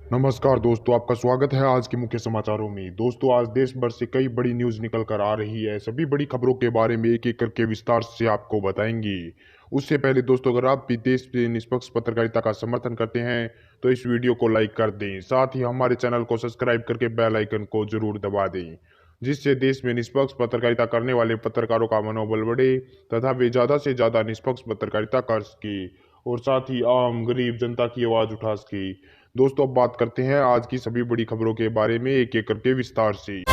नमस्कार दोस्तों, आपका स्वागत है आज के मुख्य समाचारों में। दोस्तों, आज देश भर से कई बड़ी न्यूज़ निकल कर आ रही है। सभी बड़ी खबरों के बारे में एक एक करके विस्तार से आपको बताएंगे। उससे पहले दोस्तों, अगर आप भी देश में निष्पक्ष पत्रकारिता का समर्थन करते हैं तो इस वीडियो को लाइक कर दें। साथ ही हमारे चैनल को सब्सक्राइब करके बेल आइकन को जरूर दबा दें, जिससे देश में निष्पक्ष पत्रकारिता करने वाले पत्रकारों का मनोबल बढ़े तथा वे ज़्यादा से ज़्यादा निष्पक्ष पत्रकारिता कर सके और साथ ही आम गरीब जनता की आवाज़ उठा सके। दोस्तों, अब बात करते हैं आज की सभी बड़ी खबरों के बारे में एक एक करके विस्तार से।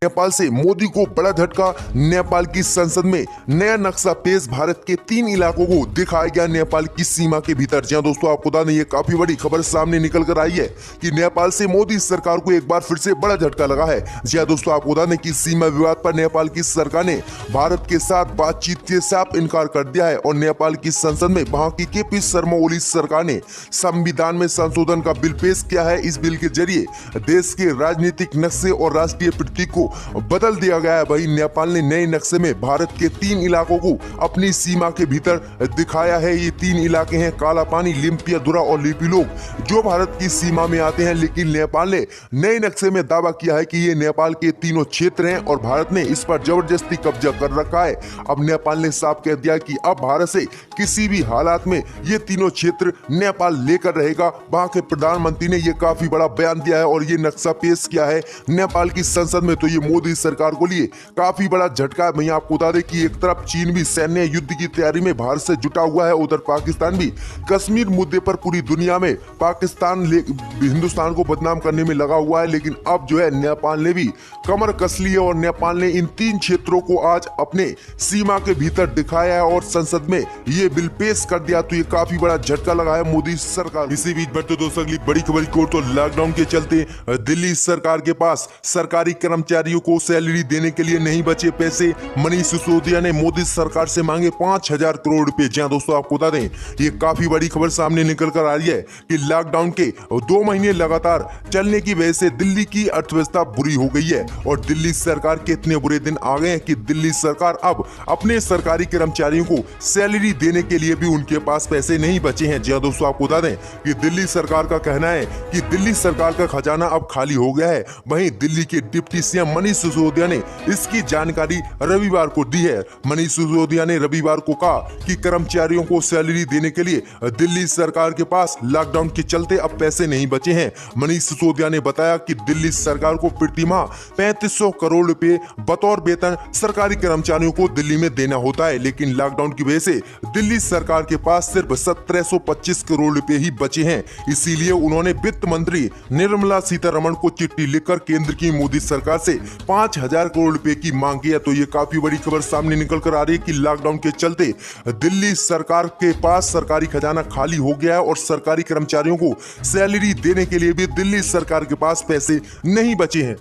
नेपाल से मोदी को बड़ा झटका। नेपाल की संसद में नया नक्शा पेश। भारत के 3 इलाकों को दिखाया गया नेपाल की सीमा के भीतर। जी हां दोस्तों, आपको बता दें ये काफी बड़ी खबर सामने निकल कर आई है कि नेपाल से मोदी सरकार को एक बार फिर से बड़ा झटका लगा है। जी हां दोस्तों, आपको बता दें कि सीमा विवाद पर नेपाल की सरकार ने भारत के साथ बातचीत से साफ इनकार कर दिया है और नेपाल की संसद में वहां की केपी शर्मा ओली सरकार ने संविधान में संशोधन का बिल पेश किया है। इस बिल के जरिए देश के राजनीतिक नक्शे और राष्ट्रीय प्रतीक को बदल दिया गया है। वहीं नेपाल ने नए नक्शे में भारत के 3 इलाकों को अपनी सीमा के भीतर दिखाया है। ये 3 इलाके हैं कालापानी, लिम्पियाधुरा और लिपिलोग, जो भारत की सीमा में आते हैं। लेकिन नेपाल ने नए नक्शे में दावा किया है कि ये नेपाल के तीनों क्षेत्र हैं और भारत ने इस पर जबरदस्ती कब्जा कर रखा है। अब नेपाल ने साफ कह दिया कि अब भारत से किसी भी हालात में ये तीनों क्षेत्र नेपाल लेकर रहेगा। वहां के प्रधानमंत्री ने ये काफी बड़ा बयान दिया है और ये नक्शा पेश किया है नेपाल की संसद में। तो ये मोदी सरकार को लिए काफी बड़ा झटका है। मैं आपको बता दें कि एक तरफ चीन भी सैन्य युद्ध की तैयारी में भारत से जुटा हुआ है, उधर पाकिस्तान भी कश्मीर मुद्दे पर पूरी दुनिया में पाकिस्तान हिंदुस्तान को बदनाम करने में लगा हुआ है। लेकिन अब जो है नेपाल ने भी कमर कस ली है और नेपाल ने इन 3 क्षेत्रों को आज अपने सीमा के भीतर दिखाया है और संसद में ये बिल पेश कर दिया। तो ये काफी बड़ा झटका लगा है मोदी सरकार। इसी बीच बढ़ते दोस्तों अगली बड़ी खबर की ओर। तो लॉकडाउन के चलते दिल्ली सरकार के पास सरकारी कर्मचारियों को सैलरी देने के लिए नहीं बचे पैसे। मनीष सिसोदिया ने मोदी सरकार से मांगे 5,000 करोड़ रुपए। जहां दोस्तों आपको बता दें ये काफी बड़ी खबर सामने निकल कर आ रही है कि लॉकडाउन के 2 महीने लगातार चलने की वजह से दिल्ली की अर्थव्यवस्था बुरी हो गई है और दिल्ली सरकार के इतने बुरे दिन आ गए हैं कि दिल्ली सरकार अब अपने सरकारी कर्मचारियों को सैलरी देने के लिए भी उनके पास पैसे नहीं बचे हैं। जी दोस्तों, आपको बता दें कि दिल्ली सरकार का कहना है कि दिल्ली सरकार का खजाना अब खाली हो गया है। वहीं दिल्ली के डिप्टी सीएम मनीष सिसोदिया ने इसकी जानकारी रविवार को दी है। मनीष सिसोदिया ने रविवार को कहा कि कर्मचारियों को सैलरी देने के लिए दिल्ली सरकार के पास लॉकडाउन के चलते अब पैसे नहीं बचे हैं। मनीष सिसोदिया ने बताया कि दिल्ली सरकार को प्रति माह 3500 करोड़ रुपए बतौर वेतन सरकारी कर्मचारियों को दिल्ली में देना होता है। लेकिन लॉकडाउन की वजह से दिल्ली सरकार के पास सिर्फ 1725 करोड़ रुपए ही बचे हैं। इसीलिए उन्होंने वित्त मंत्री निर्मला सीतारमण को चिट्ठी लिखकर केंद्र की मोदी सरकार से 5,000 करोड़ रुपए की मांग की है। तो ये काफी बड़ी खबर सामने निकल कर आ रही है कि लॉकडाउन के चलते दिल्ली सरकार के पास सरकारी खजाना खाली हो गया है और सरकारी कर्मचारियों को सैलरी देने के लिए भी दिल्ली सरकार के पास पैसे नहीं बचे हैं।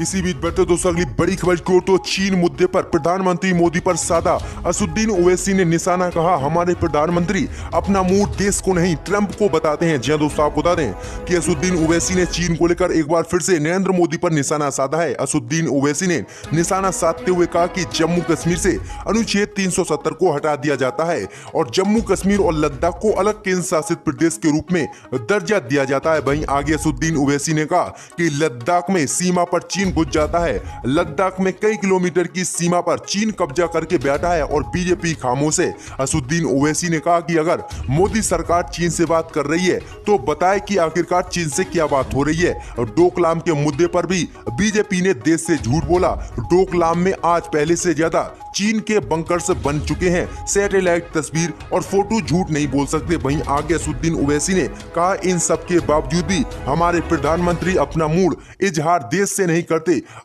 इसी बीच बढ़ते दोस्तों अगली बड़ी खबर की ओर। तो चीन मुद्दे पर प्रधानमंत्री मोदी पर साधा। असदुद्दीन ओवैसी ने निशाना कहा, हमारे प्रधानमंत्री अपना मूड देश को नहीं ट्रंप को बताते हैं। जी दोस्तों, आपको बता दें कि असदुद्दीन ओवैसी ने चीन को लेकर एक बार फिर से नरेंद्र मोदी पर निशाना साधा है। असदुद्दीन ओवैसी ने निशाना साधते हुए कहा कि जम्मू कश्मीर से अनुच्छेद 370 को हटा दिया जाता है और जम्मू कश्मीर और लद्दाख को अलग केंद्र शासित प्रदेश के रूप में दर्जा दिया जाता है। वहीं आगे असदुद्दीन ओवैसी ने कहा कि लद्दाख में सीमा पर चीन घुस जाता है। लद्दाख में कई किलोमीटर की सीमा पर चीन कब्जा करके बैठा है और बीजेपी खामोश है। असदुद्दीन ओवैसी ने कहा कि अगर मोदी सरकार चीन से बात कर रही है तो बताए कि आखिरकार चीन से क्या बात हो रही है। और डोकलाम के मुद्दे पर भी बीजेपी ने देश से झूठ बोला। डोकलाम में आज पहले से ज्यादा चीन के बंकर्स बन चुके हैं। सैटेलाइट तस्वीर और फोटो झूठ नहीं बोल सकते। वहीं आगे असदुद्दीन ओवैसी ने कहा, इन सब के बावजूद भी हमारे प्रधानमंत्री अपना मूड इजहार देश से नहीं करते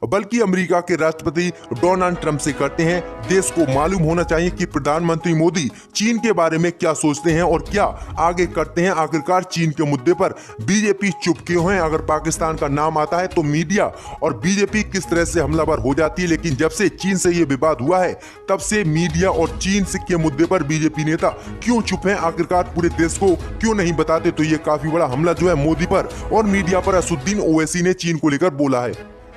बल्कि अमेरिका के राष्ट्रपति डोनाल्ड ट्रंप से करते हैं। देश को मालूम होना चाहिए कि प्रधानमंत्री मोदी चीन के बारे में क्या सोचते हैं और क्या आगे करते हैं। आखिरकार चीन के मुद्दे पर बीजेपी चुप क्यों है। अगर पाकिस्तान का नाम आता है तो मीडिया और बीजेपी किस तरह से हमलावर हो जाती है। लेकिन जब से चीन से ये विवाद हुआ है तब से मीडिया और चीन के मुद्दे पर बीजेपी नेता क्यों चुप हैं, आखिरकार पूरे देश को क्यों नहीं बताते। तो ये काफी बड़ा हमला जो है मोदी पर और मीडिया पर असदुद्दीन ओवैसी ने चीन को लेकर बोला है।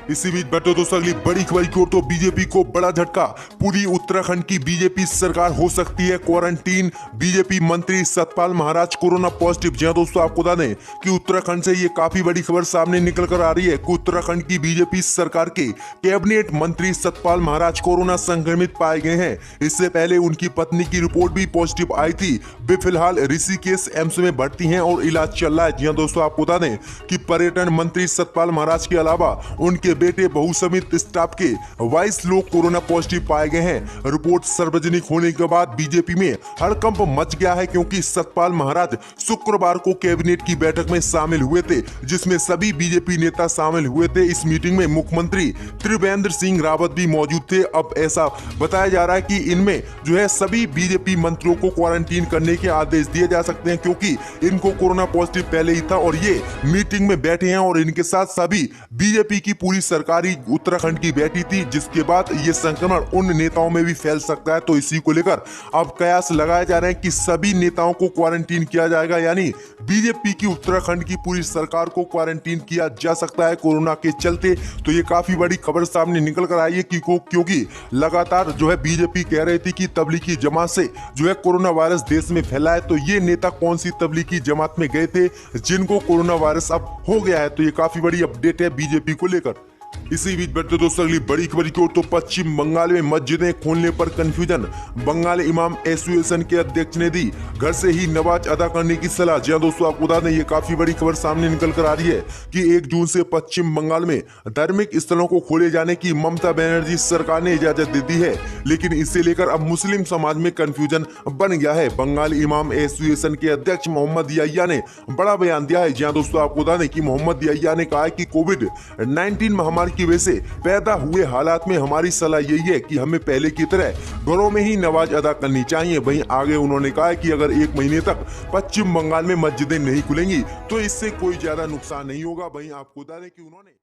इसी बीच बढ़ते दोस्तों अगली बड़ी खबर की ओर। तो बीजेपी को बड़ा झटका, पूरी उत्तराखंड की बीजेपी सरकार हो सकती है क्वारंटीन। बीजेपी मंत्री सतपाल महाराज कोरोना पॉजिटिव। जी हां दोस्तों, आपको बता दें कि उत्तराखंड से ये काफी बड़ी खबर सामने निकल कर आ रही है कि उत्तराखंड की बीजेपी सरकार के कैबिनेट मंत्री सतपाल महाराज कोरोना संक्रमित पाए गए हैं। इससे पहले उनकी पत्नी की रिपोर्ट भी पॉजिटिव आई थी। वे फिलहाल ऋषिकेश एम्स में भर्ती हैं और इलाज चल रहा है। जी हां दोस्तों, आपको बता दें कि पर्यटन मंत्री सतपाल महाराज के अलावा उनके बेटे बहू समेत स्टाफ के 22 लोग कोरोना पॉजिटिव पाए गए हैं। रिपोर्ट सार्वजनिक होने के बाद बीजेपी में हड़कंप मच गया है, क्योंकि सतपाल महाराज शुक्रवार को कैबिनेट की बैठक में शामिल हुए थे, जिसमें सभी बीजेपी नेता शामिल हुए थे। इस मीटिंग में मुख्यमंत्री त्रिवेंद्र सिंह रावत भी मौजूद थे। अब ऐसा बताया जा रहा है कि इनमें जो है सभी बीजेपी मंत्रियों को क्वारंटीन करने के आदेश दिए जा सकते हैं, क्योंकि इनको कोरोना पॉजिटिव पहले ही था और ये मीटिंग में बैठे हैं और इनके साथ सभी बीजेपी की पूरी सरकारी उत्तराखंड की बैठी थी, जिसके बाद ये संक्रमण उन नेताओं में भी फैल सकता है। तो इसी को लेकर अब कयास लगाए जा रहे हैं कि सभी नेताओं को क्वारंटीन किया जाएगा, यानी बीजेपी की उत्तराखंड की पूरी सरकार को क्वारंटीन किया जा सकता है कोरोना के चलते। तो ये काफी बड़ी खबर सामने निकल कर आई है क्योंकि लगातार जो है बीजेपी कह रही थी कि तबलीगी जमात से जो है कोरोना वायरस देश में फैला है। तो ये नेता कौन सी तबलीगी जमात में गए थे जिनको कोरोना वायरस अब हो गया है? तो ये काफी बड़ी अपडेट है बीजेपी को लेकर। इसी बीच बढ़ते दोस्तों अगली बड़ी खबर की ओर। तो पश्चिम बंगाल में मस्जिदें खोलने पर कंफ्यूजन, बंगाल इमाम एसोसिएशन के अध्यक्ष ने दी घर से ही नमाज अदा करने की सलाह। जी हां दोस्तों, आपको बता दें ये काफी बड़ी खबर सामने निकल कर आ रही है कि 1 जून से पश्चिम बंगाल में धार्मिक स्थलों को खोले जाने की ममता बनर्जी सरकार ने इजाजत दे दी है, लेकिन इसे लेकर अब मुस्लिम समाज में कंफ्यूजन बन गया है। बंगाल इमाम एसोसिएशन के अध्यक्ष मोहम्मद याह्या ने बड़ा बयान दिया है। जी हां दोस्तों, आपको बता दें कि मोहम्मद याह्या ने कहा है कि कोविड-19 महामारी की वजह से पैदा हुए हालात में हमारी सलाह यही है कि हमें पहले की तरह घरों में ही नमाज अदा करनी चाहिए। वहीं आगे उन्होंने कहा कि अगर 1 महीने तक पश्चिम बंगाल में मस्जिदें नहीं खुलेंगी तो इससे कोई ज्यादा नुकसान नहीं होगा। वहीं आपको बता दें कि उन्होंने